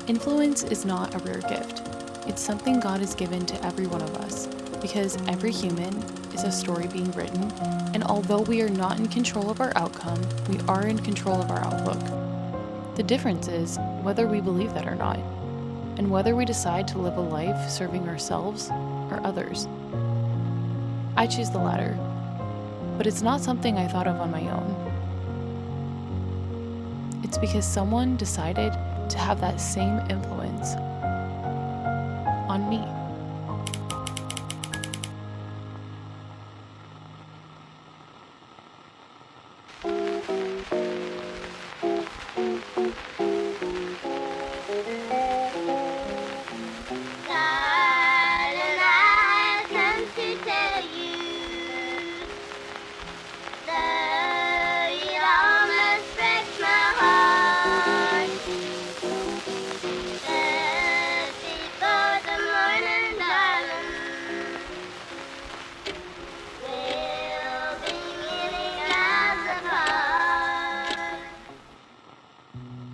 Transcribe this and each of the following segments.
Influence is not a rare gift. It's something God has given to every one of us, because every human is a story being written, and although we are not in control of our outcome, we are in control of our outlook. The difference is whether we believe that or not, and whether we decide to live a life serving ourselves or others. I choose the latter, but it's not something I thought of on my own. It's because someone decided to have that same influence on me.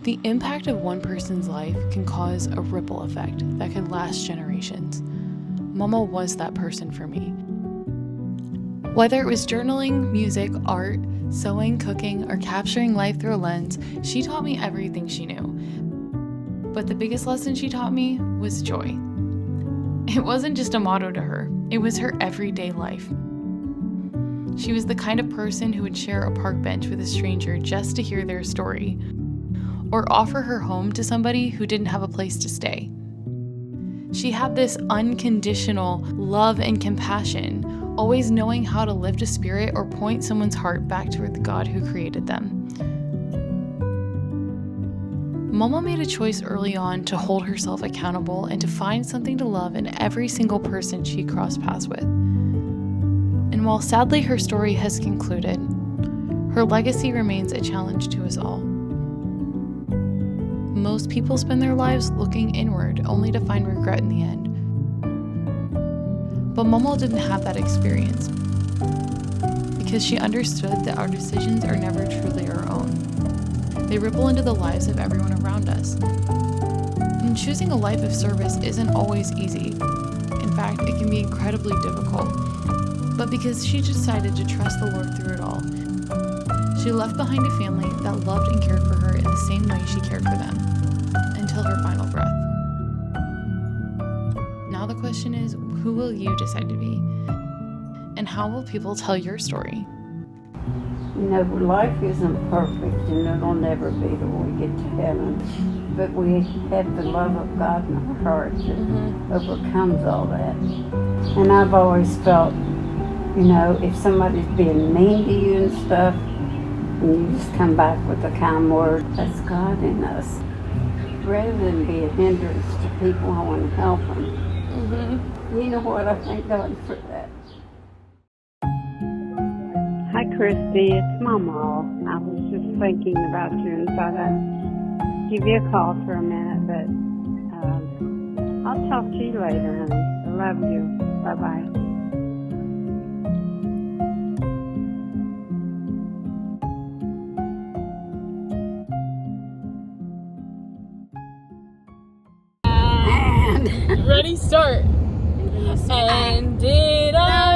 The impact of one person's life can cause a ripple effect that can last generations. Mama was that person for me. Whether it was journaling, music, art, sewing, cooking, or capturing life through a lens, she taught me everything she knew. But the biggest lesson she taught me was joy. It wasn't just a motto to her, it was her everyday life. She was the kind of person who would share a park bench with a stranger just to hear their story, or offer her home to somebody who didn't have a place to stay. She had this unconditional love and compassion, always knowing how to lift a spirit or point someone's heart back toward the God who created them. Mama made a choice early on to hold herself accountable and to find something to love in every single person she crossed paths with. And while sadly her story has concluded, her legacy remains a challenge to us all. Most people spend their lives looking inward only to find regret in the end. But Momo didn't have that experience because she understood that our decisions are never truly our own. They ripple into the lives of everyone around us. And choosing a life of service isn't always easy. In fact, it can be incredibly difficult. But because she decided to trust the Lord through it all, she left behind a family that loved and cared for her in the same way she cared for them, until her final breath. Now the question is, who will you decide to be? And how will people tell your story? You know, life isn't perfect and it'll never be till we get to heaven. But we have the love of God in our hearts that overcomes all that. And I've always felt, you know, if somebody's being mean to you and stuff, and you just come back with a kind word, that's God in us. Rather than be a hindrance to people, I want to help them. You know what? I thank God for that. Hi, Christy. It's Mama. I was just thinking about you and thought I'd give you a call for a minute, but I'll talk to you later, honey. I love you. Bye-bye. Ready, start. And did I